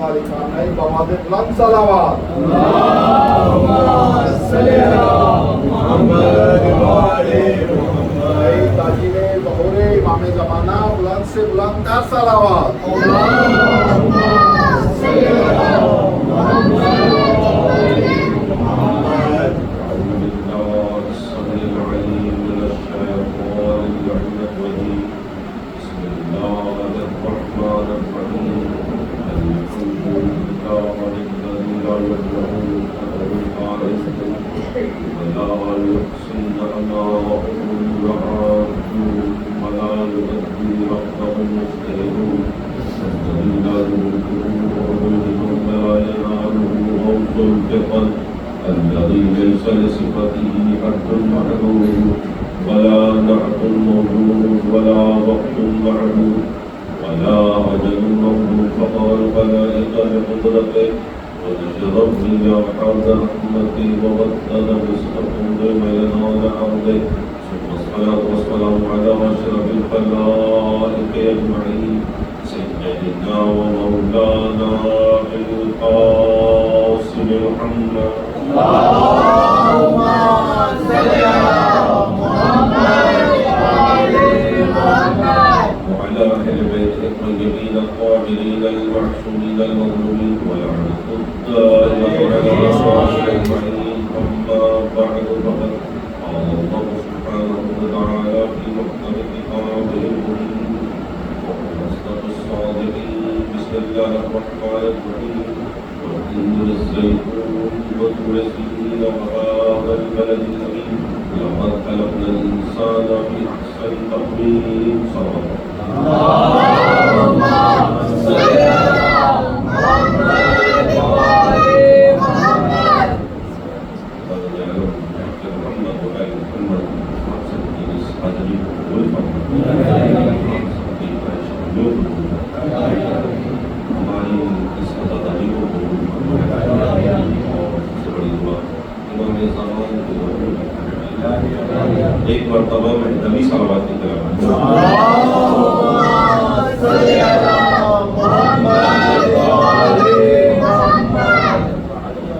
نئی بواد بلند صلوات نئی تاجیل ظہور امام زمانہ بلند سے بلند تر صلوات الذي ليس لصفته حد معلوم ولا نعت موجود ولا وقت معلوم ولا أجل مغلوب فقال الملائكة بقدرته وتجرب لي حرد رحمتي وبدل رزقكم بين عرضه ثم الصلاة والسلام على أشرف الخلائق أجمعين سيدنا ومولانا القاسم محمد اللهم صل على محمد وعلى محمد وعلى أهل بيته الطيبين الطاهرين المعصومين المظلومين ولعنة الدائمة على أصحابه أجمعين أما بعد فقد قال الله سبحانه وتعالى في محكم كتابه المبين وأصدق الصادقين بسم الله الرحمن الرحيم والتين والزيتون وطور سينين وهذا البلد الأمين لقد خلقنا الإنسان في أحسن تقويم صدق اللهم صل على محمد وعلى محمد محمد وآل محمد سيدنا الصادق والفضل ہماری اس عزاداری کو سب سے بڑی دعا امام زمان کو ایک مرتبہ میں نبی صلوات کی طرف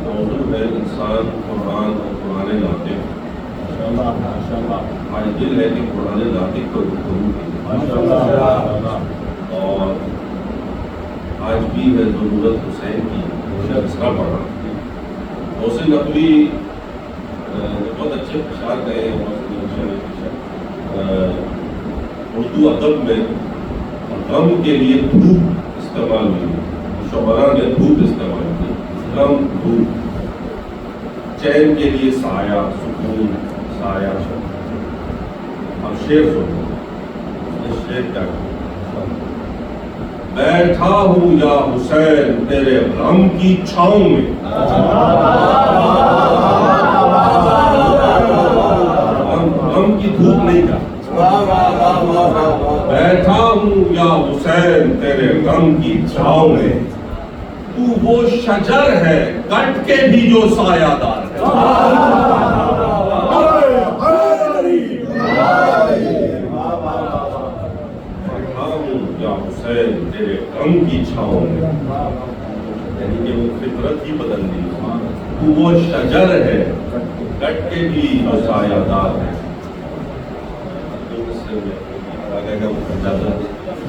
موضوع ہے انسان قرآن اور قرآن ناطق آج دل ہے کہ قرآن ناطق کو گفتگو کی اور آج بھی ہے ضرورت حسین کی دوسرا پڑھا حسین نقوی بہت اچھے اشعار گئے ہیں اردو ادب میں غم کے لیے دھوپ استعمال ہوئی شعراء نے دھوپ استعمال کی غم دھوپ چین کے لیے سایہ سکون سایہ اور شعر سنو شعر کیا بیٹھا ہوں یا حسین تیرے غم کی چھاؤں میں غم کی دھوپ نہیں کا بیٹھا ہوں یا حسین تیرے غم کی چھاؤں میں تو وہ شجر ہے کٹ کے بھی جو سایہ دار ہے تیرے غم کی چھاؤں میں یعنی کہ وہ فطرت ہی بدل دی تو وہ شجر ہے کٹ کے بھی سایہ دار ہے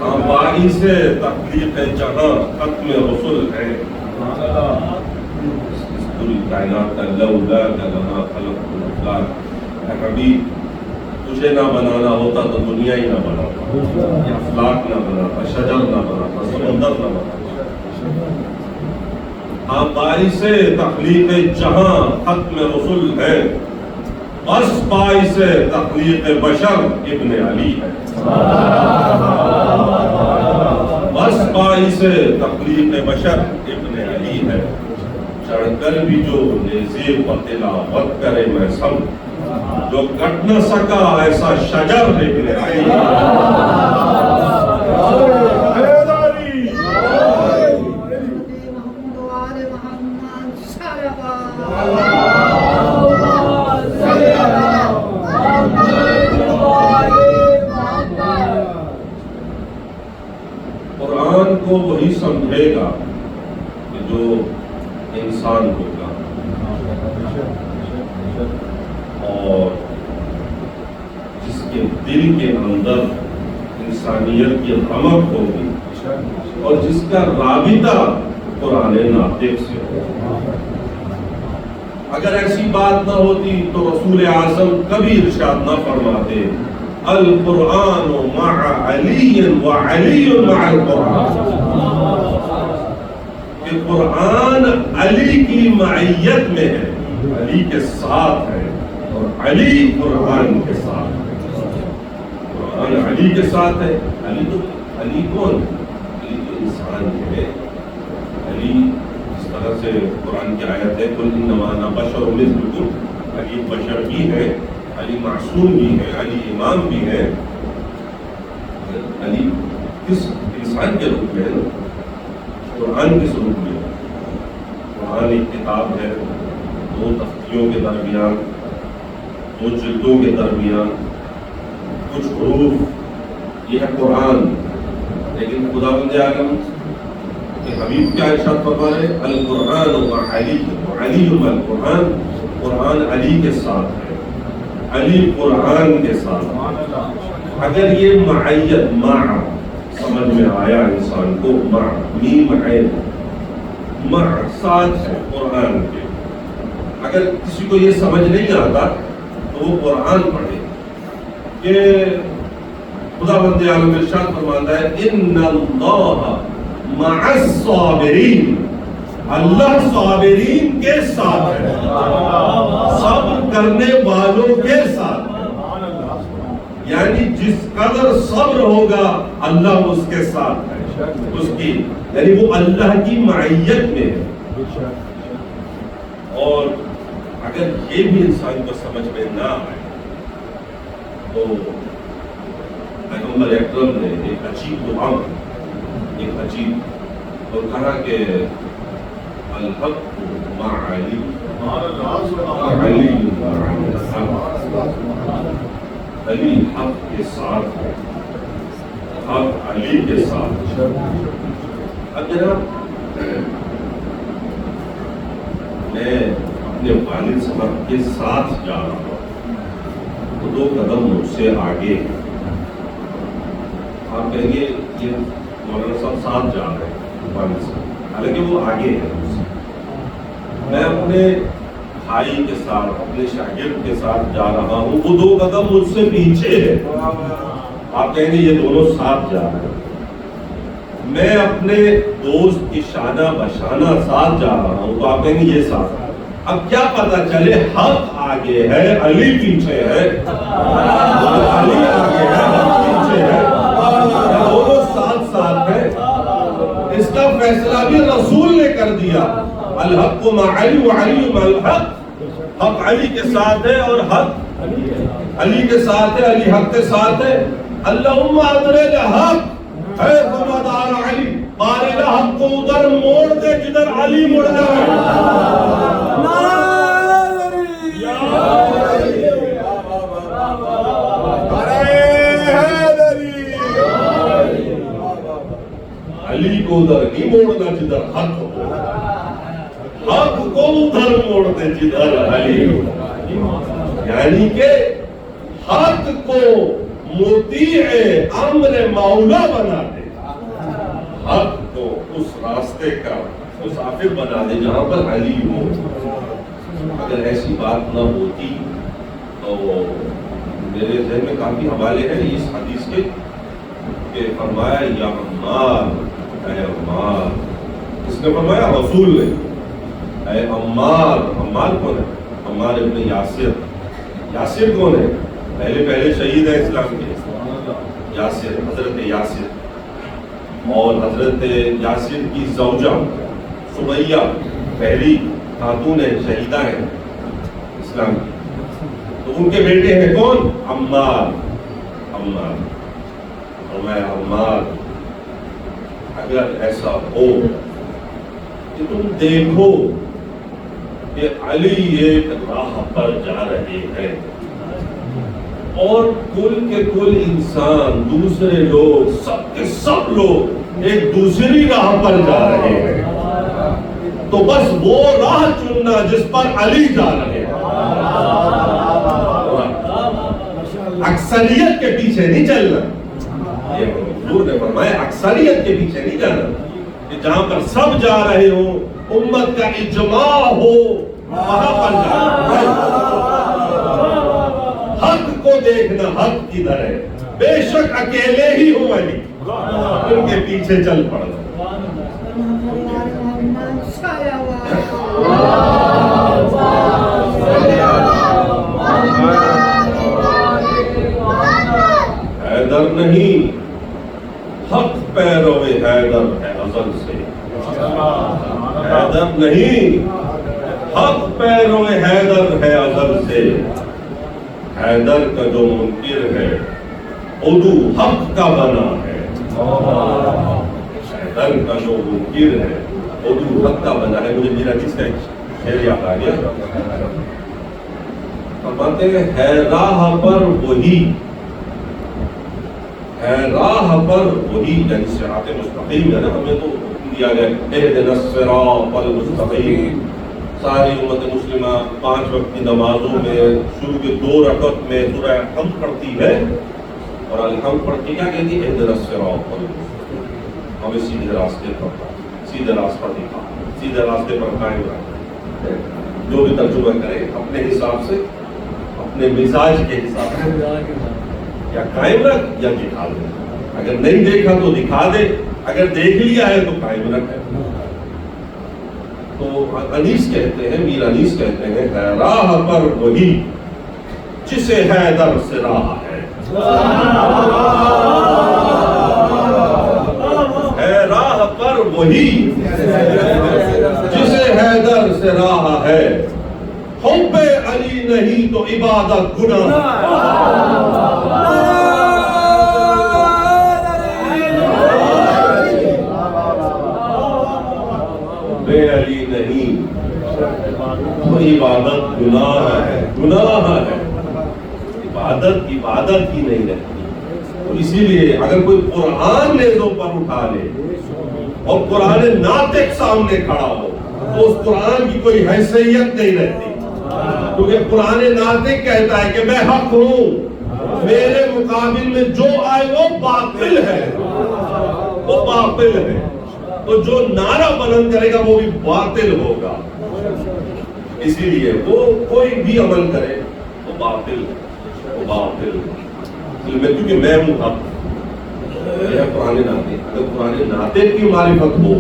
ہاں باغی سے تخلیق جہاں ختم رسول ہے اس پوری کائنات کا لولا لنا خلقت الافلاک اے حبیب تجھے نہ بنانا ہوتا تو دنیا ہی نہ بناتا یا افلاک نہ بناتا شجر نہ بناتا سمندر نہ بناتا ہاں باعث تخلیق جہاں ختم رسول ہے بس باعث تخلیق بشر ابن علی ہے بس باعث تخلیق بشر ابن علی ہے چڑھ کر بھی جو نیزے و تلاوت کرے میں سب جو کٹ نہ سکا ایسا شجر ابن علی قرآن کو وہی سمجھے گا جو انسان ہوگا اور جس کے دل کے اندر انسانیت کی رمق ہوگی اور جس کا رابطہ قرآن ناطق سے ہوگا. اگر ایسی بات نہ ہوتی تو رسول اعظم کبھی ارشاد نہ فرماتے القرآن مع علی وعلی مع القرآن، کہ قرآن علی کی معیت میں ہے، علی کے ساتھ ہے، اور علی قرآن کے ساتھ ہے. قرآن علی کے ساتھ ہے. علی کون؟ علی جو انسان ہے. علی اس طرح سے قرآن کی آیت ہے قل انما انا بشر مثلکم، علی بشر بھی ہے، علی معصوم بھی ہے، علی امام بھی ہے. علی کس انسان کے روپ میں ہے نا، قرآن کس روپ میں ہے؟ قرآن ایک کتاب ہے، 2 تختیوں کے درمیان، 2 جلدوں کے درمیان کچھ حروف، یہ ہے قرآن. لیکن خداوند عالم کہ حبیب کیا ارشاد فرما رہے ہیں القرآن مع علی، علی مع القرآن، قرآن علی کے ساتھ ہے، علی قرآن کے ساتھ. اگر یہ معیت مع سمجھ میں آیا انسان کو، مع میم عین مع ساتھ ہے قرآن کے، اگر کسی کو یہ سمجھ نہیں آتا تو وہ قرآن پڑھے کہ خداوند عالم ارشاد فرماتا ہے ان اللہ مع الصابرین، اللہ صابرین کے ساتھ ہے، صبر کرنے والوں کے ساتھ ہے. یعنی جس قدر صبر ہوگا اللہ اس کے ساتھ ہے، اس کی یعنی وہ اللہ کی معیت میں ہے. اور اگر یہ بھی انسان کو سمجھ میں نہ آئے تو پیغمبر اکرم نے ایک عجیب دعا کی، ایک عجیب، اور کہا کہ الحق مع علی، علی علی حق کے ساتھ ہے، حق علی کے ساتھ. اب جناب میں اپنے والد صاحب کے ساتھ جا رہا ہوں، وہ 2 قدم مجھ سے آگے ہیں. آپ کہیں گے یہ مولانا صاحب ساتھ جا رہے ہیں والد صاحب، حالانکہ وہ آگے ہیں مجھ سے. میں اپنے بھائی کے ساتھ، اپنے شاگرد کے ساتھ جا رہا ہوں، وہ 2 قدم مجھ سے پیچھے ہے. آپ کہیں گے یہ دونوں ساتھ جا رہے ہیں. میں اپنے دوست کی شانہ بشانہ ساتھ جا رہا ہوں تو آپ کہیں گے یہ ساتھ. اب کیا پتا چلے حق آگے ہے علی پیچھے ہے، علی آگے ہے حق پیچھے ہے، دونوں ساتھ ساتھ ہے. اس کا فیصلہ بھی رسول نے کر دیا الحق مع علی وعلی مع الحق، حق علی کے ساتھ ہے اور حق علی کے ساتھ ہے، علی حق کے ساتھ ہے. اللہم ادرج حق ہے فرمادار علی، بارے حق کو ادھر موڑ دے جدھر علی مڑ جائے. علی کو ادھر نہیں موڑنا جدھر حق ہو، حق کو ادھر موڑ دے جدھر علی ہو. یعنی کہ حق کو مطیع امر مولا بنا دے، حق کو اس راستے کا مسافر بنا دے جہاں پر علی ہو. اگر ایسی بات نہ ہوتی تو میرے ذہن میں کافی حوالے ہیں اس حدیث کے کہ فرمایا یا عمار، اے عمار. اس نے فرمایا رسول نے، اے عمار. عمار کون ہے؟ عمار ابن یاسر. یاسر کون ہے؟ پہلے شہید ہے اسلام کے، یاسر، حضرت یاسر. اور حضرت یاسر کی زوجہ سمیہ پہلی خاتون شہیدہ ہیں اسلام کی. تو ان کے بیٹے ہیں کون؟ عمار. عمار. اور میں عمار اگر ایسا ہو کہ تم دیکھو کہ علی ایک راہ پر جا رہے ہیں اور کل کے کل انسان، دوسرے لوگ، سب کے سب لوگ ایک دوسری راہ پر جا رہے ہیں، بس وہ راہ چننا جس پر علی جا رہے ہیں. اکثریت کے پیچھے نہیں چلنا. یہ حضور نے فرمایا اکثریت کے پیچھے نہیں جانا, کہ جہاں پر سب جا رہے ہوں, امت کا اجماع ہو, وہاں پر جانا. حق کو دیکھنا حق کدھر ہے, بے شک اکیلے ہی ہوں علی, ان کے پیچھے چل پڑنا. حیدر نہیں, حق پیرو حیدر ہے ازل سے. حیدر نہیں, حق پیرو حیدر ہے ازل سے. حیدر کا جو منکر ہے عدو حق کا بنا ہے. حیدر کا جو منکر ہے عدو حق کا بنا ہے. مجھے میرا کس کا شعر یاد آ گیا. فرماتے ہیں ہے راہ پر وہی, ہے راہ پر وہی, یعنی صراط مستقیم ہے نا. ہمیں تو دیا گیا اہدنا الصراط المستقیم. ساری امت مسلمہ 5 وقت کی نمازوں میں شروع کے 2 رکعت میں سورہ حمد پڑھتی ہے, اور الحمد پڑھ کے کیا کہتی ہے, اہدنا الصراط المستقیم. ہمیں سیدھے راستے پر, سیدھے راستہ دکھا, سیدھے راستے پر قائم رکھنا. جو بھی ترجمہ کرے اپنے حساب سے, اپنے مزاج کے حساب سے, یا قائم رکھ یا دکھا دے. اگر نہیں دیکھا تو دکھا دے, اگر دیکھ لیا ہے تو قائم رکھ. تو انیس کہتے ہیں, میر انیس کہتے ہیں, ہے راہ پر وہی جسے حیدر سے راہ ہے. ہے راہ پر وہی جسے حیدر سے راہ ہے. حب علی نہیں تو عبادت گناہ. بے علی نہیں تو عبادت گناہ ہے, گناہ ہے. عبادت ہی نہیں رہتی. تو اسی لیے اگر کوئی قرآن نیزوں پر اٹھا لے اور قرآن ناطق سامنے کھڑا ہو تو اس قرآن کی کوئی حیثیت نہیں رہتی. کیونکہ قرآن ناطق کہتا ہے کہ میں حق ہوں, میرے مقابل میں جو آئے وہ باطل ہے, وہ باطل ہے. تو جو نعرہ بلند کرے گا وہ بھی باطل ہوگا. اسی لیے وہ کوئی بھی عمل کرے وہ باطل, وہ باطل. کیونکہ میں ہوں حق, یہ قرآن ناطق. اگر قرآن ناطق کی معرفت ہو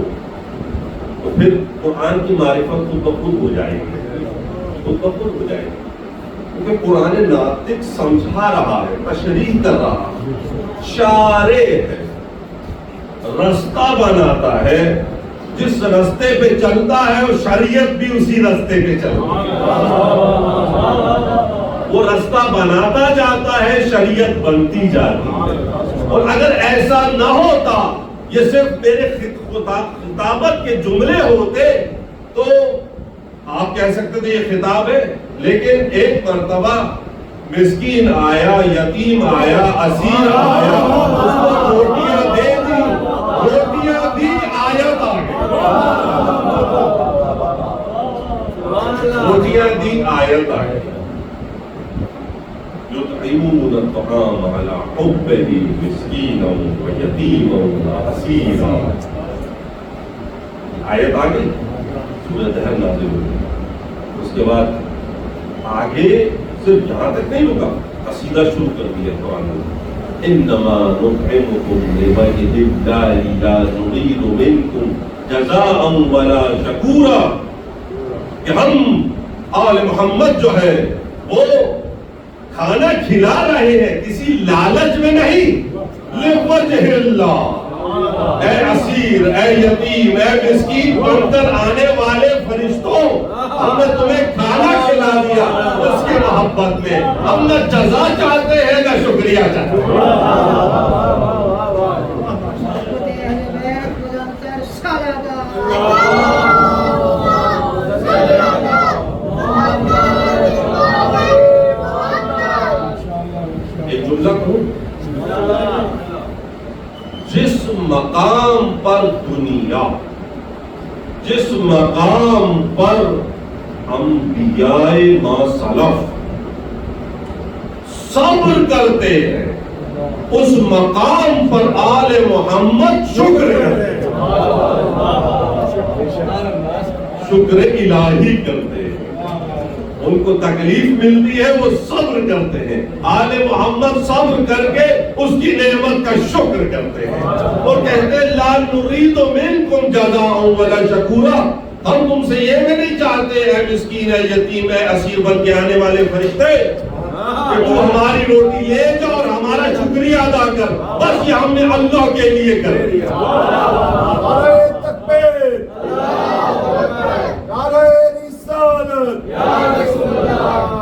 تو پھر قرآن کی معرفت خود بخود ہو جائے گی, خود بخود ہو جائے گی. کیونکہ قرآن ناطق سمجھا رہا ہے, تشریح کر رہا ہے, شارع ہے, رستہ بناتا ہے. جس رستے پہ چلتا ہے وہ شریعت بھی اسی رستے پہ چلتی ہے. وہ رستہ بناتا جاتا ہے, شریعت بنتی جاتی ہے. اور اگر ایسا نہ ہوتا, یہ صرف میرے خطابت کے جملے ہوتے تو آپ کہہ سکتے تھے یہ خطاب ہے. لیکن ایک مرتبہ مسکین آیا, یتیم آیا, اسیر آیا, اس کو روٹیاں دے دی, روٹیاں دی, آیت آ گئی. روٹیاں دی, آیت آ گئی. یطعمون الطعام علی حبہ مسکینا ویتیما واسیرا. آیت آ گئی, سورہ دہر نازل ہوئی. اس کے بعد آگے صرف یہاں تک نہیں رکا, قصیدہ شروع کر دیا قرآن نے. انما نطعمکم لوجه اللہ لا نريد منکم جزاء ولا شکورا. کہ ہم آل محمد جو ہے وہ کھانا کھلا رہے ہیں کسی لالچ میں نہیں. لوجه اللہ, اے اسیر, اے یتیم, اے مسکین بن کر آنے والے فرشتوں, ہم نے تمہیں کھانا کھلا دیا اس کی محبت میں. ہم نہ جزا چاہتے ہیں نہ شکریہ چاہتے ہیں. ایک جملہ کہوں, جس مقام پر دنیا جس مقام پر انبیاء ما سلف صبر کرتے ہیں اس مقام پر آل محمد شکر کرتے ہیں، شکر الہی کرتے ہیں۔ ان کو تکلیف ملتی ہے وہ صبر کرتے ہیں، آل محمد صبر کر کے اس کی نعمت کا شکر کرتے ہیں اور کہتے ہیں لا نرید منکم جزاء ولا شکورا، ہم تم سے یہ بھی نہیں چاہتے اے مسکین، اے یتیم، اے اسیر بن کے آنے والے فرشتے کہ تو ہماری روٹی لے جا اور ہمارا شکریہ ادا کر، بس یہ ہم نے اللہ کے لیے کر دیا۔ نعرہ تکبیر، نعرہ رسالت،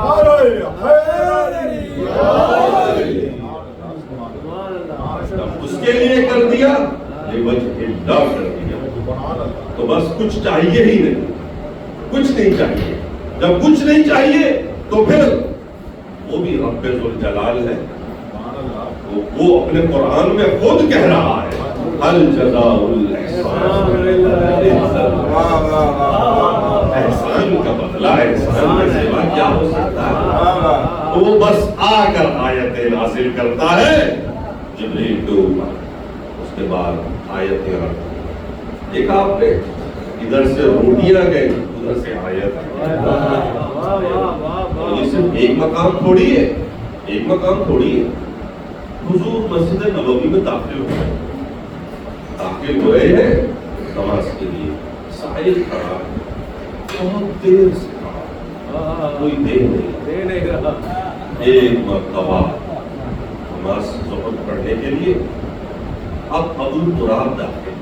نعرہ حیدری، اس کے لیے کر دیا، لوجہ اللہ کر دیا، تو بس کچھ چاہیے ہی نہیں، کچھ نہیں چاہیے۔ جب کچھ نہیں چاہیے تو پھر وہ بھی رب ذوالجلال ہے، وہ اپنے قرآن میں خود کہہ رہا ہے هل جزاء الاحسان الا الاحسان، احسان کا بدلہ احسان کے سوا کیا ہو سکتا ہے؟ وہ بس آ کر آیتیں نازل کرتا ہے جبریل کے اوپر، اس کے بعد آیتیں رکھ، دیکھا آپ نے ادھر سے روٹیاں گئی ادھر سے آیت، یہ صرف ایک مقام تھوڑی ہے، ایک مقام تھوڑی ہے۔ حضور مسجد نبوی میں داخل ہوئے ہیں نماز کے لیے، سائل کھڑا بہت دیر سے کھڑا، کوئی دیر نہیں رہا، ایک مرتبہ نماز ظہر پڑھنے کے لیے اب ابو تراب داخل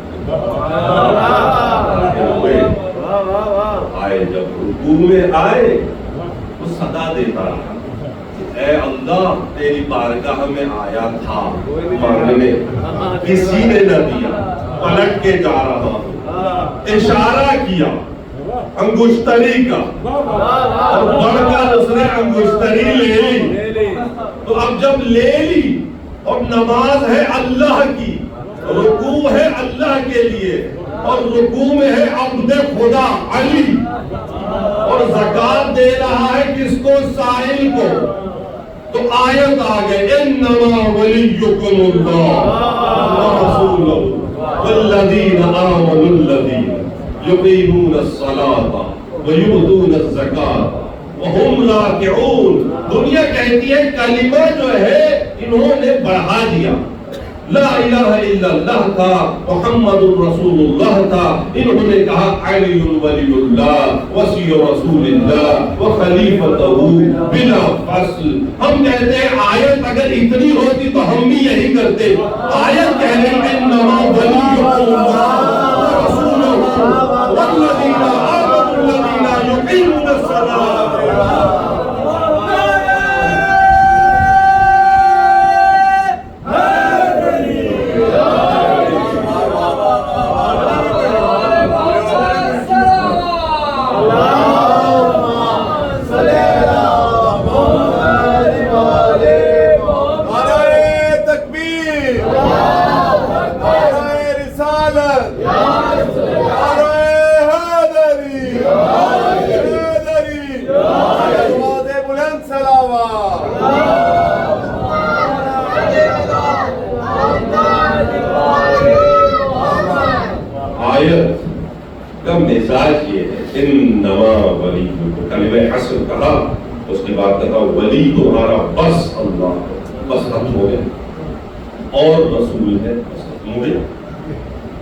ہوئے، آئے جب رکوع میں آئے وہ صدا دیتا رہا، اے اللہ تیری بارگاہ میں آیا تھا مانگنے، کسی نے نہ دیا، پلٹ کے جا رہا ہوں، اشارہ کیا انگشتری کا اور بڑھ کر اس نے انگشتری لے لی، تو اب جب لے لی اور نماز ہے اللہ کی، رکوع ہے اللہ کے لیے اور رکوع میں ہے عبد خدا علی، اور زکات دے رہا ہے کس کو؟ سائل کو، تو آیت آ گئے انما ولیکم اللہ ورسولہ والذین آمنوا الذین یقیمون الصلاۃ ویؤتون الزکاۃ وہم راکعون۔ دنیا کہتی ہے کلمہ جو ہے انہوں نے بڑھا دیا، لا الہ الا اللہ تھا، محمد رسول اللہ تھا، انہوں نے کہا علی ولی اللہ وصی رسول اللہ وخلیفتہ بلا فصل۔ ہم کہتے ہیں آیت اگر اتنی ہوتی تو ہم بھی یہی کرتے، آیت کہہ رہے ہیں انما ولیکم اللہ ورسولہ والذین آمنوا الذین یقیمون الصلاۃ۔ آیت کا مزاج یہ ہے انما ولیکم، کلمہ حسر کہا، اس کے بعد کہا ولی تمہارا بس اللہ ہے، بس ختم ہو گیا، اور رسول ہے بس ختم ہو گیا،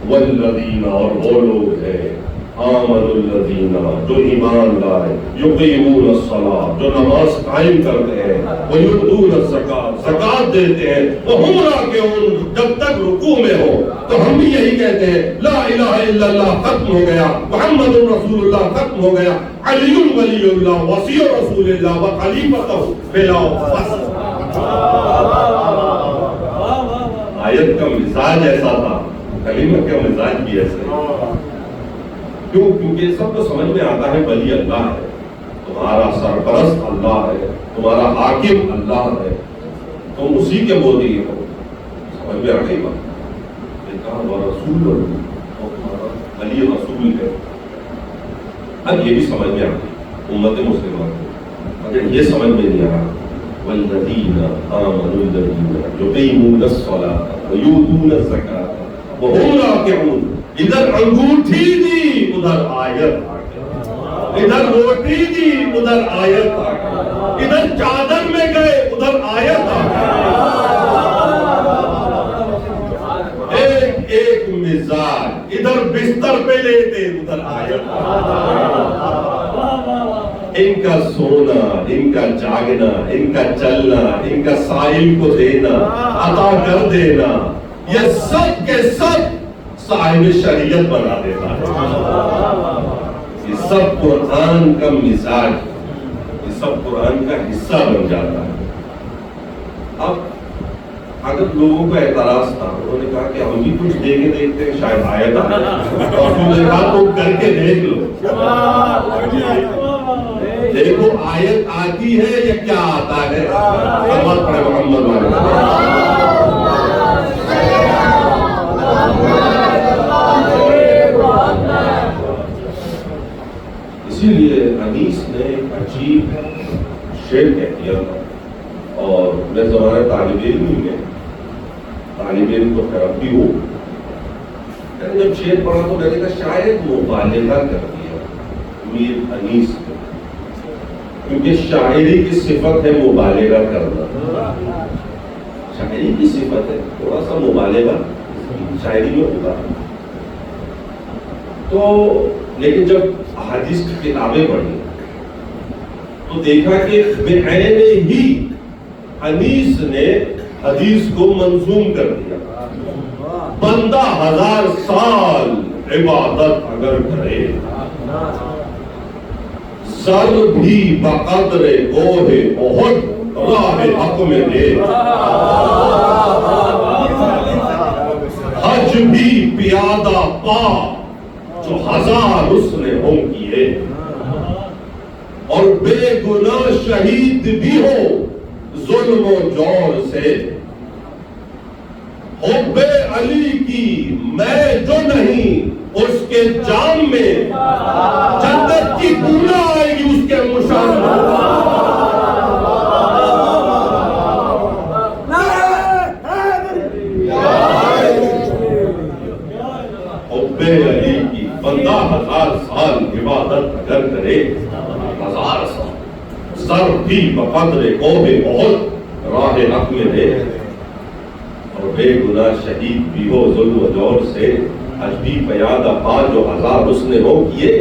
والذین اور وہ لوگ ہیں آمنوا الذین جو ایمان لائے، یقیمون الصلاۃ جو نماز قائم کرتے ہیں، ویؤتون الزکاۃ زکات دیتے ہیں، وہم راکعون جب تک رکوع میں ہو، تو ہم بھی یہی کہتے ہیں لا الہ الا اللہ ختم ہو گیا، محمد رسول اللہ ختم ہو گیا، علی ولی اللہ وصی رسول اللہ وخلیفتہ بلا فصل۔ آیت کا مزاج ایسا تھا، کلمہ کا مزاج بھی ایسا ہے، کیوں؟ کیونکہ سب کو سمجھ میں آتا ہے ولی اللہ ہے، تمہارا سرپرست اللہ ہے، تمہارا حاکم اللہ ہے، تم اسی کے مودی ہو، سمجھ میں آ گئی بات؟ کہا وہ رسول اللہ، تمہارا ولی رسول ہے، اب یہ بھی سمجھ میں آ گئی امت مسلمہ کو، اگر یہ سمجھ میں نہیں آ رہا والذین آمنوا الذین یقیمون الصلاۃ ویؤتون الزکاۃ وہم راکعون، ادھر انگوٹھی دی ادھر آیت آ گئی، ادھر روٹی دی ادھر آیت آ گئی، ادھر چادر میں گئے ادھر آیت آ گئی، ایک ایک مزاج، ادھر بستر پہ لیٹے ادھر آیت آ گئی، ان کا سونا، ان کا جاگنا، ان کا چلنا، ان کا سائل کو دینا، عطا کر دینا، یہ سب کے سب صاحب شریعت بنا دیتا ہے، یہ سب قرآن کا مزاج، یہ سب قرآن کا حصہ بن جاتا ہے۔ اب اگر لوگوں کا اعتراض تھا، انہوں نے کہا کہ ہم بھی کچھ دے کے دیکھتے ہیں شاید آیت آ جائے، اور انہوں نے کہا تو کر کے دیکھ لو، دیکھو آیت آتی ہے یا کیا آتا ہے۔ محمد پڑھے محمد والے اسی لیے انیس نے ایک عجیب شعر کہہ دیا، اور میں زمانہ طالب علم میں، طالب علم تو خیر اب بھی ہوں، میں نے جب شعر پڑھا تو میں نے کہا شاید مبالغہ کر دیا میر انیس نے، کیونکہ شاعری کی صفت ہے مبالغہ کرنا، شاعری کی صفت ہے تھوڑا سا مبالغہ شاعری میں ہوتا ہے۔ تو لیکن جب احادیث کی کتابیں پڑھی تو دیکھا کہ بعین ہی انیس نے حدیث کو منظوم کر دیا، بندہ 1000 سال عبادت اگر کرے، سر بھی بقدر کوہ احد راہ حق میں دے، حج بھی پیادہ پا جو 1000 اس نے ہوں کیے، اور بے گناہ شہید بھی ہو ظلم و جور سے، حب علی کی میں جو نہیں اس کے جام میں، جنت کی پورا آئے گی اس کے مشان میں۔ حب علی کی بندہ 1000 سال عبادت اگر کرے، 1000 سال سر بھی بقدر کوہ احد راہ حق میں دے، اور بے گناہ شہید بھی ہو ظلم و جور سے، حج بھی پیادہ پا جو 1000 اس نے ہو کیے،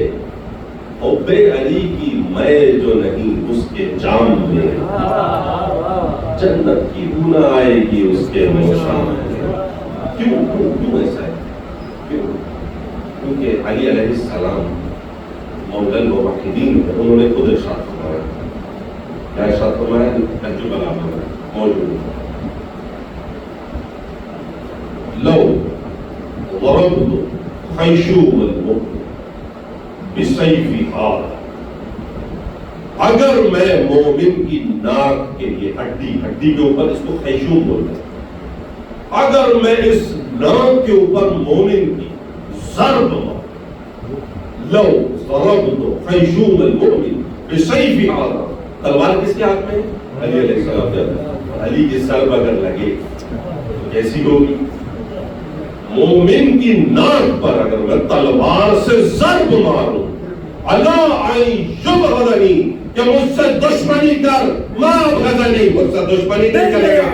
حب علی کی میں جو نہیں اس کے جام میں، جنت کی بو نہ آئے گی اس کے نوشام میں۔ کیوں ایسا ہے؟ کیوں؟ کیونکہ علی علیہ السلام مولا الموحدین ہے، انہوں نے خود ارشاد فرمایا، کیا ارشاد فرمایا؟ نہج البلاغہ میں موجود ہے، لو ضربت خیشوم المؤمن بسیف ہاتھ، اگر میں مومن کی ناک کے لیے ہڈی کے اوپر، اس کو خیشوم بولتے ہیں، اگر میں اس ناک کے اوپر مومن کی ضرب ماروں، لو ضربت خیشوم المؤمن بسیف ہاتھ، تلوار کس کے ہاتھ میں؟ علی علیہ السلام کے ہاتھ۔ علی کی ضرب اگر لگے تو کیسی ہوگی؟ مومن کی ناک پر اگر میں تلوار سے ضرب ماروں، الا ان یبغضنی، کہ مجھ سے دشمنی کر، ما ابغضنی، مجھ سے دشمنی نہیں کرے گا،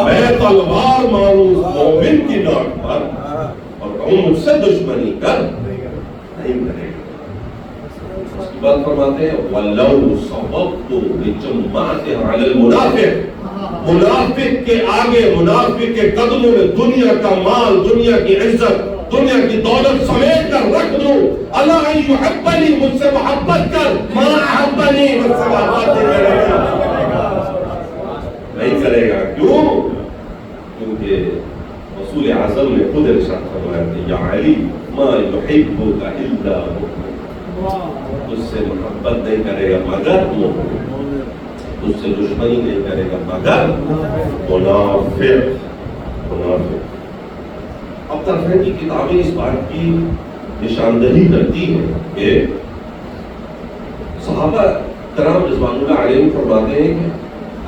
میں تلوار ماروں مومن کی ناک پر اور کہوں مجھ سے دشمنی کر، نہیں کرے گا۔ اس کی بات فرماتے ہیں وَلَوْ صَبَبْتُ بِجَمَّعَتِهَا عَلَى الْمُنَافِقِ، منافق کے آگے، منافق کے قدموں میں دنیا کا مال، دنیا کی عزت، دنیا کی دولت سمیٹ کر رکھ دوں، اللہ ان یحبنی، مجھ سے محبت کر، ما احبنی، مجھ سے محبت نہیں کرے گا۔ کیوں؟ کیونکہ رسول اعظم نے خود ارشاد فرمایا کہ یا علی ما یحبک الا مؤمن، اس سے محبت نہیں کرے گا مگر مومن، اس سے دشمنی نہیں کرے گا مگر منافق۔ اب ترخیم کی کتابیں اس بات کی نشاندہی کرتی ہیں کہ صحابہ کرام رضوان اللہ علیہم فرماتے ہیں کہ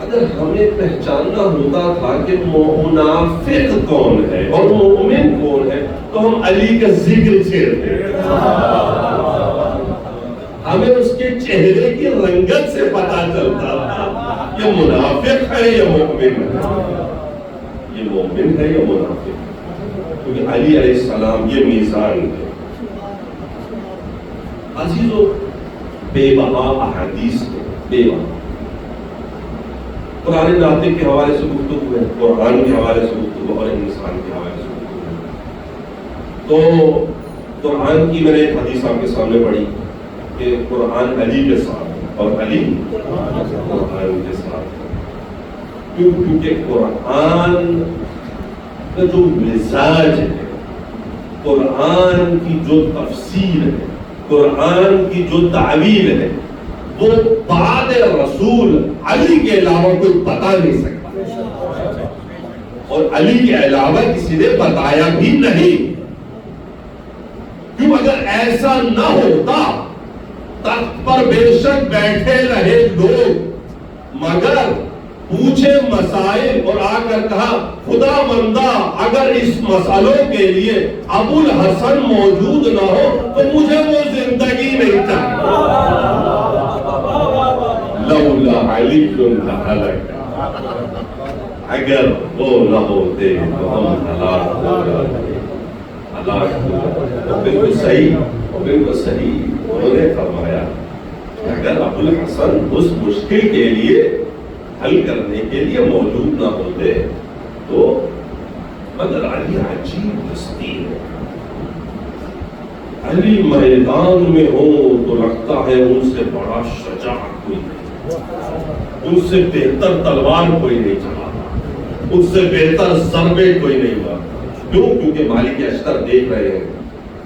اگر ہمیں پہچاننا ہوتا تھا کہ منافق کون ہے اور مومن کون ہے تو ہم علی کا ذکر چھیڑتے، ہمیں اس کے چہرے کی رنگت سے پتا چلتا تھا یہ منافق ہے یا مومن ہے، یہ مومن ہے یا منافق ہے، کیونکہ علی علیہ السلام یہ میزان ہے۔ عزیزو، بے بہا احادیث ہے، بے بہا قرآن ناطق کے حوالے سے گفتگو ہے، قرآن کے حوالے سے گفتگو اور انسان کے حوالے سے گفتگو۔ تو قرآن کی میں نے ایک حدیث آپ کے سامنے پڑھی کہ قرآن علی کے ساتھ اور علی قرآن کے ساتھ، کیونکہ قرآن کا جو مزاج ہے، قرآن کی جو تفسیر ہے، قرآن کی جو تعویل ہے، وہ بعد رسول علی کے علاوہ کوئی بتا نہیں سکتا، اور علی کے علاوہ کسی نے بتایا بھی نہیں۔ کیوں؟ اگر ایسا نہ ہوتا، تخت پر بے شک بیٹھے رہے لوگ، مگر پوچھے مسائل اور آ کر کہا خدا بندہ اگر اس مسئلوں کے لیے ابو الحسن موجود نہ ہو تو مجھے وہ زندگی نہیں چاہیے، لولا علی لہلک، اگر وہ نہ ہوتے تو ہم ہلاک ہو جاتے، ہلاک ہو جاتے۔ بالکل صحیح، بالکل صحیح انہوں نے فرمایا کہ اگر ابو الحسن اس مشکل کے لیے حل کرنے کے لیے موجود نہ ہوتے تو، مگر علی عجیب ہستی ہے، علی میدان میں ہو تو لگتا ہے ان سے بڑا شجاع کوئی نہیں، ان سے بہتر تلوار کوئی نہیں چلاتا، ان سے بہتر ضربے کوئی نہیں ہوا۔ کیوں؟ کیونکہ مالک اشتر دیکھ رہے ہیں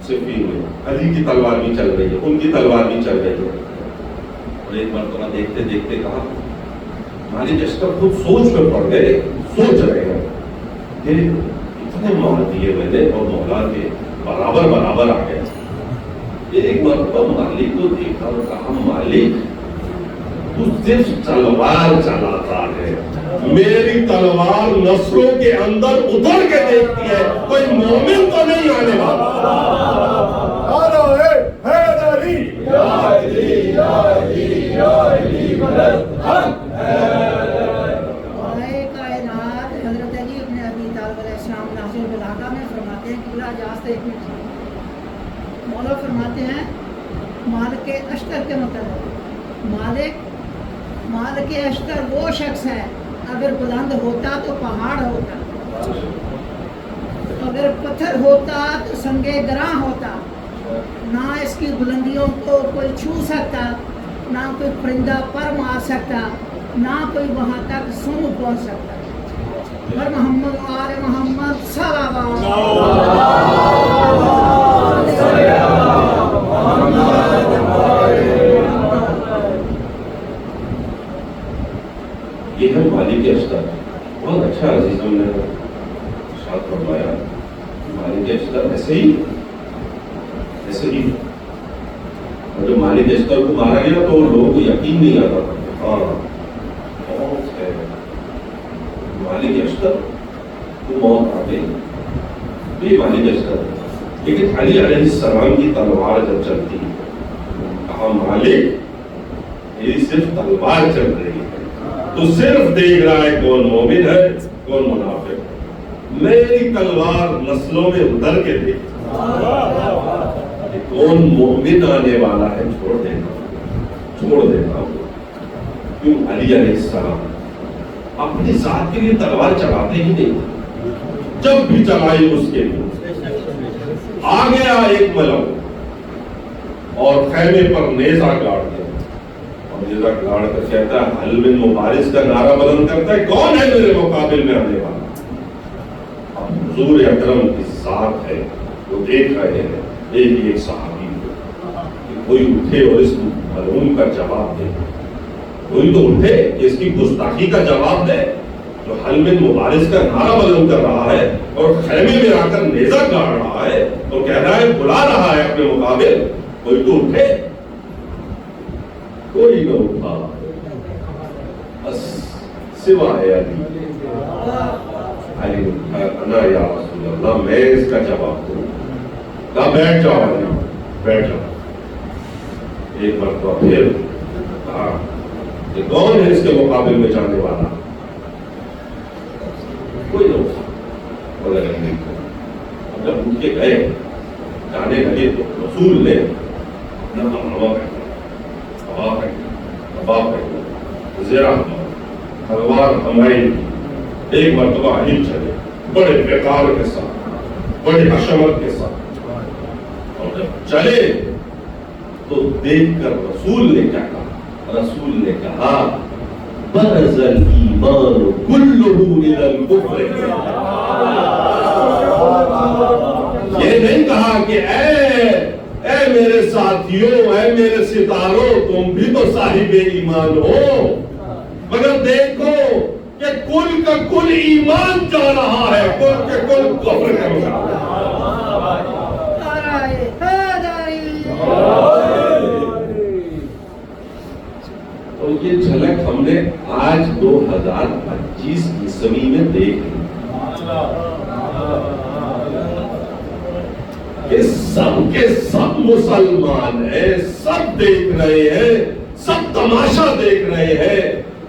صفین میں علی کی تلوار بھی چل رہی ہے، ان کی تلوار بھی چل رہی ہے، اور ایک مرتبہ دیکھتے دیکھتے کہا، مالک اشتر خود سوچ میں پڑ گئے، سوچ رہے ہیں کہ اتنے مال دیے میں نے اور مولا کے برابر برابر آ گئے۔ ایک مرتبہ مالک کو دیکھا اور کہا، مالک تو صرف تلوار چلاتا ہے، میری تلوار نسلوں کے اندر اتر کے دیکھتی ہے، کوئی مومن تو نہیں آنے والا۔ مولا فرماتے ہیں مالک اشتر کے متعلق، مالک اشتر وہ شخص ہے اگر بلند ہوتا تو پہاڑ ہوتا، اگر پتھر ہوتا تو سنگے گراں ہوتا، نہ اس کی بلندیوں کو کوئی چھو سکتا، نہ کوئی پرندہ پر مار سکتا، نہ کوئی وہاں تک سونگ پہنچ سکتا۔ اور محمد آل محمد صلی اللہ یہ ہے مالک اشتر۔ بہت اچھا عزیزوں نے ارشاد فرمایا، مالک اشتر ایسے ہی اور جب مالک اشتر کو مارا گیا تو لوگوں کو یقین نہیں آتا تھا، ہاں بہت ہے مالک اشتر کو موت آ گئی، یہ مالک اشتر۔ لیکن علی علیہ السلام کی تلوار جب چلتی ہے، کہا مالک میری صرف تلوار چل رہی ہے، تو صرف دیکھ رہا ہے کون مومن ہے کون منافق ہے، میری تلوار نسلوں میں اتر کے دیکھ کون مومن آنے والا ہے، چھوڑ دیتا ہوں۔ کیوں؟ علی علیہ السلام اپنی ذات کے لیے تلوار چلاتے ہی نہیں، جب بھی چلائی اس کے لیے آ گیا ایک ملک اور خیمے پر نیزہ گاڑ دیا، اور نیزہ گاڑ کر کہتا ہے حل من مبارز کا نعرہ بلند کرتا ہے، کون ہے میرے مقابل میں آنے والا؟ اب حضور اکرم کی ذات ہے، وہ دیکھ رہے ہیں ایک صحابی کو، کوئی اٹھے اور اس ملعون کا جواب دے، کوئی تو اٹھے کہ اس کی گستاخی کا جواب دے۔ جو حلم مبارز کا نعرہ بلند کر رہا ہے اور خیمے میں آ کر نیزہ گاڑ رہا ہے اور کہہ رہا ہے بلا رہا ہے اپنے مقابل، کوئی تو اٹھے، کوئی نہ اٹھا بس سوائے علی انا یا رسول اللہ، میں اس کا جواب دوں، کہا بیٹھ جاؤ علی، بیٹھ جاؤ۔ ایک مرتبہ پھر کہا کہ کون ہے اس کے مقابل میں جانے والا؟ کوئی نہ اٹھا، بولا نہیں۔ اب جب اٹھ کے گئے جانے لگے تو رسول نے زیرہ تلوار ہماری ایک مرتبہ علی چلے بڑے وقار کے ساتھ، بڑے حشمت کے ساتھ، اور جب چلے تو دیکھ کر رسول نے کیا کہا؟ رسول نے کہا برز الایمان کلہ الی الکفر۔ یہ نہیں کہا کہ اے میرے ساتھیوں، اے میرے ستاروں، تم بھی تو صاحب ایمان ہو، مگر دیکھو کہ کل کا کل ایمان جا رہا ہے، کل کے کل کفر کا مقابلہ۔ اور یہ جھلک ہم نے آج 2025 عیسوی میں دیکھ لی کہ سب کے سب مسلمان ہیں، سب دیکھ رہے ہیں، سب تماشا دیکھ رہے ہیں،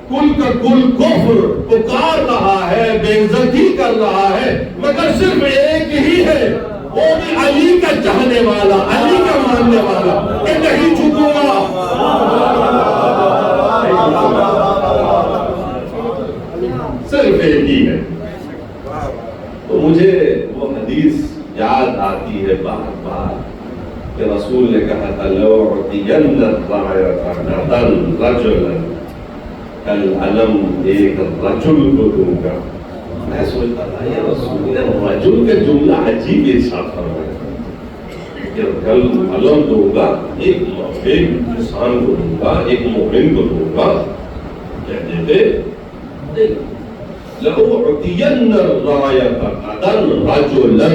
کل کا کل کفر پکار رہا ہے، بے عزتی کر رہا ہے، مگر صرف ایک ہی ہے، وہ بھی علی کا چاہنے والا، علی کا ماننے والا، کہ نہیں جھکوں گا۔ صرف ایک ہی ہے۔ تو مجھے وہ حدیث یاد آتی ہے بار بار کہ رسول نے کہا تھا لَأُعْطِيَنَّ الرَّايَةَ غَدًا رَجُلًا، کل علم ایک رجل کو دوں گا۔ میں سوچتا تھا یہ رسول نے رجل کا جملہ عجیب ارشاد فرمایا کہ کل علم دوں گا، ایک انسان کو دوں گا، ایک مومن کو دوں گا۔ کہتے تھے لَأُعْطِيَنَّ الرَّايَةَ غَدًا رَجُلًا،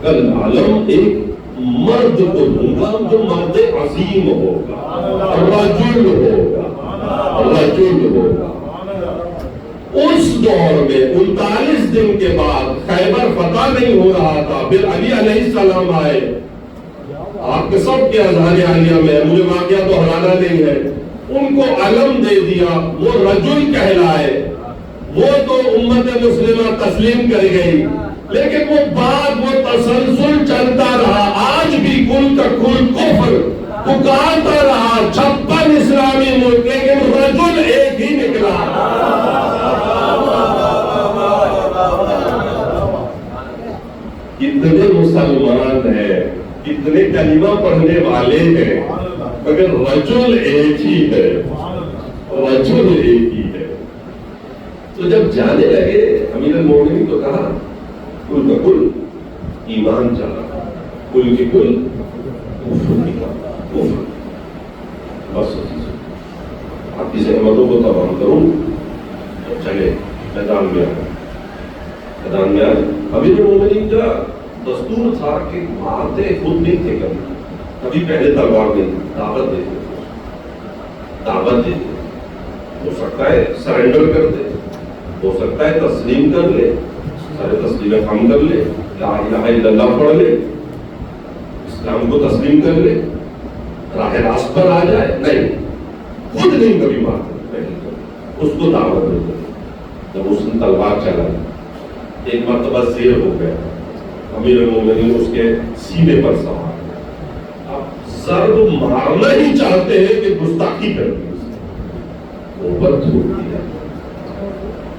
کل علم ایک مرد کو دوں گا جو مرد عظیم ہوگا، رجل ہوگا، رجل ہوگا۔ اس دور میں 39 دن کے بعد خیبر فتح نہیں ہو رہا تھا، پھر علی علیہ السلام آئے، آپ کے سب کے اذہان عالیہ میں، مجھے واقعہ تو ہرانا نہیں ہے، ان کو علم دے دیا، وہ رجل کہلائے، وہ تو امت مسلمہ تسلیم کر گئی، لیکن وہ بات، وہ تسلسل چلتا رہا، آج بھی کل کا کل کفر پکارتا رہا، 56 اسلامی ملک، لیکن رجل ایک ہی نکلا۔ کتنے مسلمان ہیں، کتنے کلمہ پڑھنے والے ہیں، مگر رجل ایک ہی ہے، رجل ایک ہی ہے۔ تو جب جانے لگے امیر المومنین تو کہا کل کا کل ایمان چلا، کل کی کل کفر۔ بس آپ کی زحمتوں کو تمام کروں، چلے میدان میں آئے، میدان میں آئے۔ امیر المومنین کا دستور تھا کہ مارتے خود نہیں تھے، کبھی پہلے تلوار نہیں، دعوت دیتے، دعوت دیتے۔ ہو سکتا ہے سرنڈر کر دے، ہو سکتا ہے تسلیم کر لے، سارے تسلیم خام کر لے، لا الہ الا اللہ پڑھ لے، اسلام کو تسلیم کر لے، راہ راست پر آ جائے۔ نہیں، خود نہیں کبھی مارتے، اس کو دعوت دیتے۔ جب اس نے تلوار چلائی، ایک مرتبہ زیر ہو گیا، امیر المومنین اس کے سینے پر سوار، اب ضرب مارنا ہی چاہتے ہیں کہ گستاخی کر دی، اوپر چھوڑ دیا،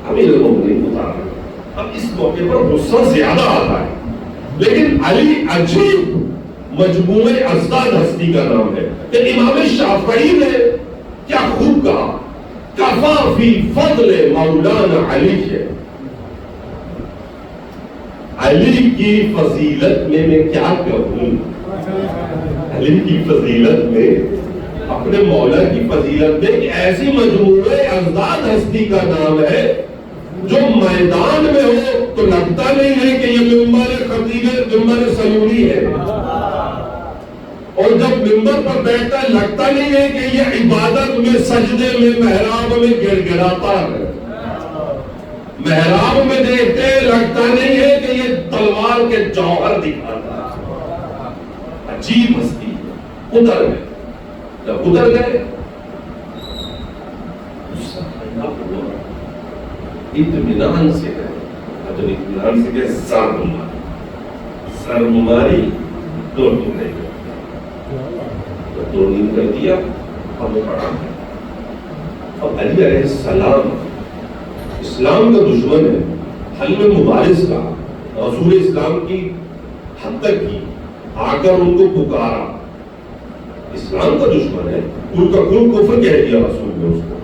امیر المومنین اتارا۔ اب اس موقع پر غصہ زیادہ آتا ہے، لیکن علی عجیب مجموعہ ازداد ہستی کا نام ہے کہ امام شافعی نے کیا خوب کہا، کفا فی فضل مولانا علی ہے۔ علی کی فضیلت میں کیا کہوں، علی کی فضیلت میں، اپنے مولا کی فضیلت میں، ایک ایسی مجموعہ ازداد ہستی کا نام ہے جو میدان میں ہو تو لگتا نہیں ہے کہ یہ ممبر خطیب ممبر سیونی ہے، اور جب ممبر پر بیٹھتا ہے لگتا نہیں ہے کہ یہ عبادت میں سجدے میں محراب میں گر گراتا ہے، محراب میں دیکھتے لگتا نہیں ہے کہ یہ تلوار کے جوہر دکھاتا ہے۔ عجیب ہستی ہے، ادھر گئے، جب ادھر گئے اطمینان سے گئے، جب اطمینان سے گئے سر ماری دو نہیں گئے، دو نیند کر دیا اب وہ پڑا ہے۔ اب علی علیہ السلام اسلام کا دشمن ہے، حل میں مبارز کا رسول اسلام کی حد تک کی، آ کر ان کو پکارا، اسلام کا دشمن ہے، کل کا کل کفر کہہ دیا رسول نے اس کو۔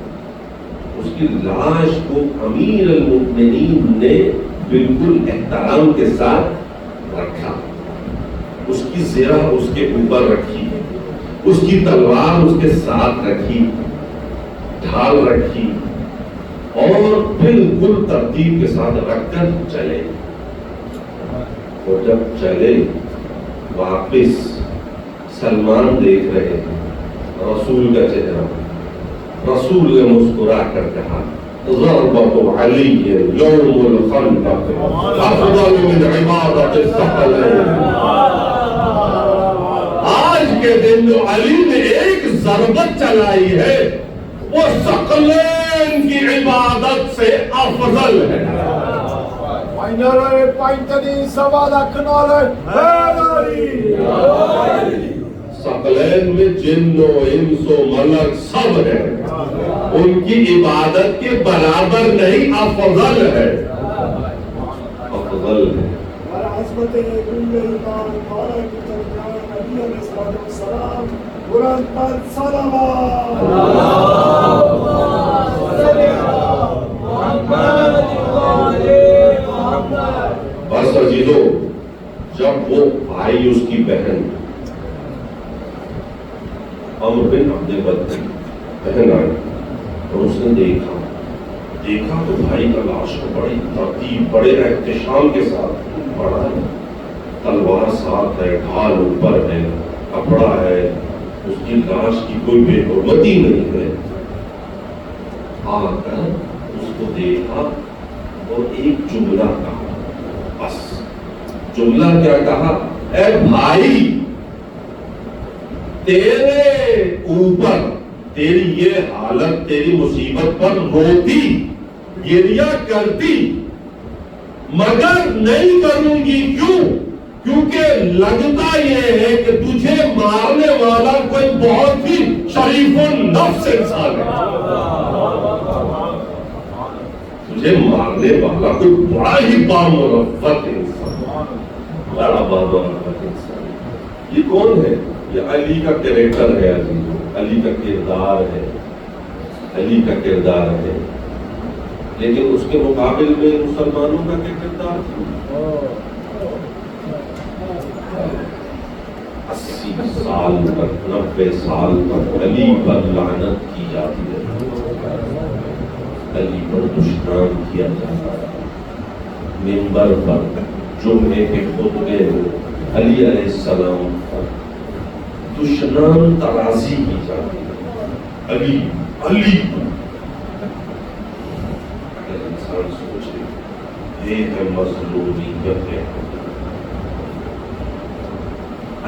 اس کی لاش کو امیر المؤمنین نے بالکل احترام کے ساتھ رکھا، اس کی زرہ اس کے اوپر رکھی، اس کی تلوار اس کے ساتھ رکھی، ڈھال رکھی، اور بالکل ترتیب کے ساتھ رکھ کر چلے۔ اور جب چلے واپس سلمان دیکھ رہے ہیں رسول کا چہرہ، رسول نے مسکرا کر کہا ضربۃ علی یوم الخندق افضل من عبادت الثقلین۔ آج کے دن جو علی نے ایک ضربت چلائی ہے وہ ثقلین کی عبادت سے افضل ہے۔ ثقلین میں جن و انس و ملک سب ہے، ان کی عبادت کے برابر نہیں، افضل ہے، افضل ہے۔ بس عزیزو، جب وہ آئی اس کی بہن عمر بن عبد البدر بہن آئی اور اس نے دیکھا تو بھائی کا لاش کو بڑی ترتیب بڑے احتشام کے ساتھ پڑا ہے، تلوار ساتھ ہے، ڈھال اوپر ہے، کپڑا ہے، اس کی لاش کی کوئی بے حرمتی نہیں ہے۔ آ کر اس کو دیکھا اور ایک جملہ کہا، بس جملہ کیا کہا؟ اے بھائی، تیرے اوپر تیری یہ حالت، تیری مصیبت پر روتی گریا کرتی، مگر نہیں کروں گی۔ کیوں؟ کیونکہ لگتا یہ ہے کہ تجھے مارنے والا کوئی بہت ہی شریف النفس انسان ہے، تجھے مارنے والا کوئی بڑا ہی بامرفت انسان، بڑا بامرفت انسان۔ یہ کون ہے؟ یہ علی کا کریکٹر ہے، علی کا کردار ہے، علی کا کردار ہے۔ لیکن اس کے مقابل میں مسلمانوں کا کیا کردار تھا؟ 80 سال تک 90 سال تک علی پر لعنت کی جاتی ہے، علی پر دشنام کیا جاتا ہے، منبر پر جمعے کے خطبے میں علی علیہ السلام پر دشنام ترازی کی جاتی ہے، علی علی۔ اگر انسان سوچے یہ ہے مظلومیت ہے،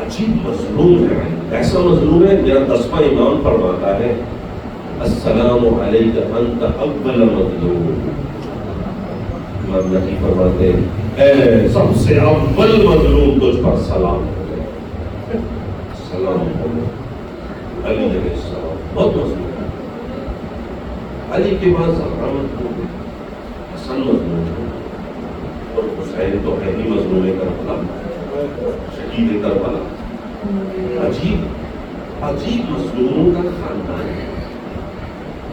عجیب مظلوم ہے، ایسا مظلوم ہے میرا 10واں امام فرماتا ہے السلام علیک انت اول مظلوم۔ امام نقی فرماتے ہیں اے سب سے اول مظلوم، تجھ پر سلام، سلام علی علیہ السلام، بہت مظلوم ہے۔ علی کے بعد زہرا مظلوم ہے، حسن مظلوم ہے، اور حسین تو ہے ہی مظلوم کربلا، شہید کربلا۔ عجیب مظلوموں کا خاندان ہے،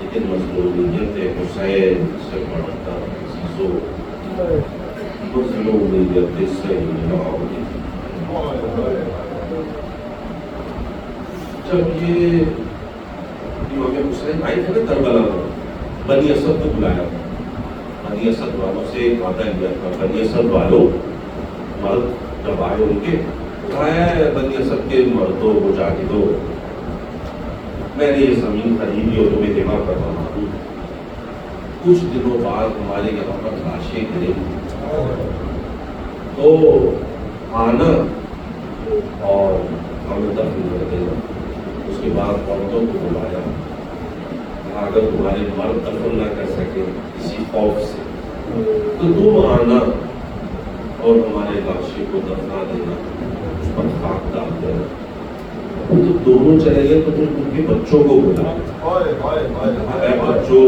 لیکن مظلومیت حسین سے بڑھ کر عزیزو مظلومیت سیدنا علی۔ جب یہ امام حسین آئے تھے نا کربلا میں، بنی اسد کو بلایا، بنی بنی اسد والوں سے ایک وعدہ لیا تھا. بنی اسد والوں مرد جب آئے ان کے کہا ہے بنی اسد کے مردوں کو جا کے دو میں نے یہ زمین خریدی اور تمہیں جمع کروا دوں. کچھ دنوں بعد ہمارے یہاں پر لاشیں گریں تو آنا اور ہمیں دفن کر دینا. اس کے بعد عورتوں کو بلایا اگر تمہارے مرد دفن نہ کر سکے کسی خوف سے تو تم آنا اور ہمارے لاشیں کو دفنا دینا اس پر خاک ڈال دینا. تو دونوں چلے گئے تو تم ان کے بچوں کو بلایا بچوں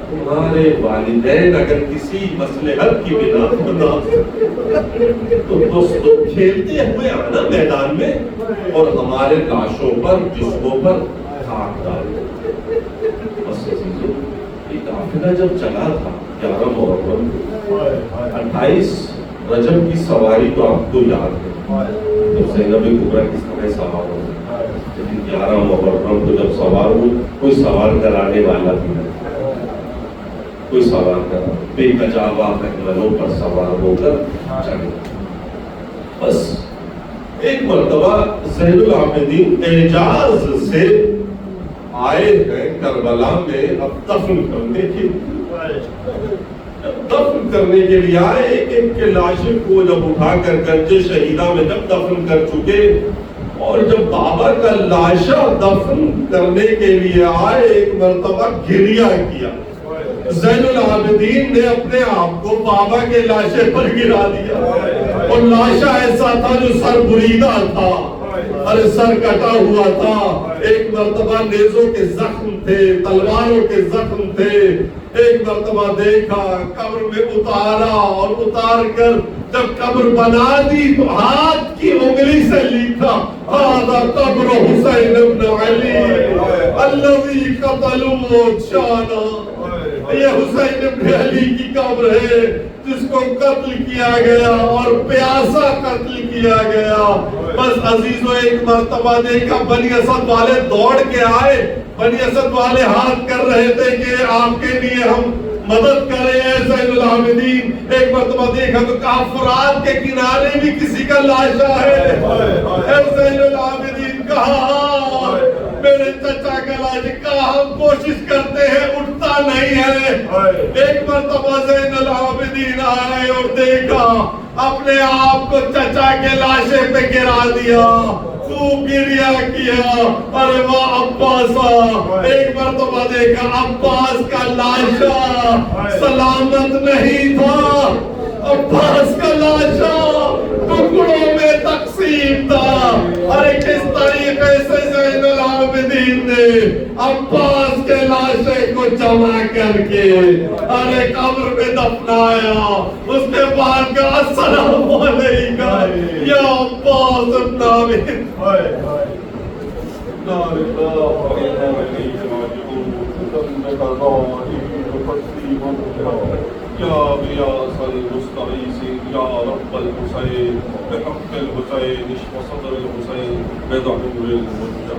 تمہارے والدین اگر کسی مسئلے حل کی بنا تو دوستوں کھیلتے ہوئے آنا میدان میں اور ہمارے لاشوں پر جسموں پر خاک ڈال دو. بس عزیزوں یہ قافلہ جب چلا تھا 11 محرم 28 رجب کی سواری تو آپ کو یاد ہے جب زینب کبریٰ کس طرح سوار ہو. لیکن 11 محرم کو جب سوار ہو کوئی سوار کرانے والا بھی نہیں. کوئی سوار کرا بے کجاوا محملوں پر سوار ہو کر چلے. بس ایک مرتبہ زین العابدین اعجاز سے آئے ہیں کربلا میں اب دفن کرنے کے لیے آئے. ایک ایک کے لاشیں کو جب اٹھا کر گنج شہیدہ میں جب دفن کر چکے اور جب بابا کا لاشا دفن کرنے کے لیے آئے ایک مرتبہ گریا کیا. زین العابدین نے اپنے آپ کو بابا کے لاشے پر گرا دیا اور لاشا ایسا تھا جو سر بریدہ تھا ارے سر کٹا ہوا تھا. ایک مرتبہ نیزوں کے زخم تھے تلواروں کے زخم تھے. ایک مرتبہ دیکھا قبر میں اتارا اور اتار کر جب قبر بنا دی تو ہاتھ کی انگلی سے لکھا هذا قبر حسین بن علی الذی قتلوه شانا. یہ حسین بن علی کی قبر ہے جس کو قتل کیا گیا اور پیاسا قتل کیا گیا. بس عزیزو ایک مرتبہ دیکھا بنی اسد والے دوڑ کے آئے. بنی اسد والے ہاتھ کر رہے تھے کہ آپ کے لیے ہم مدد کریں اے زین العابدین. ایک مرتبہ دیکھا تو کہا فرات کے کنارے بھی کسی کا لاشا ہے. اے زین العابدین کہا میرے چچا کا لاش کہا ہم کوشش کرتے ہیں اٹھتا نہیں ہے. ایک مرتبہ زین العابدین آئے اور دیکھا اپنے آپ کو چچا کے لاشے پہ گرا دیا خوب گریا کیا. ارے واہ عباسا. ایک مرتبہ دیکھا عباس کا لاشا سلامت نہیں تھا. عباس کا لاشا ٹکڑوں میں تقسیم تھا. ارے کس طریقے سے زین العابدین نے عباس کے لاشے کو جمع کر کے ارے قبر میں دفنایا. اس کے بعد کہا السلام علیکم یا عباس ابن عامر. یا غیاث المستغیث یا رب الحسین بحق الحسین اشف صدر الحسین بضعف المرجع.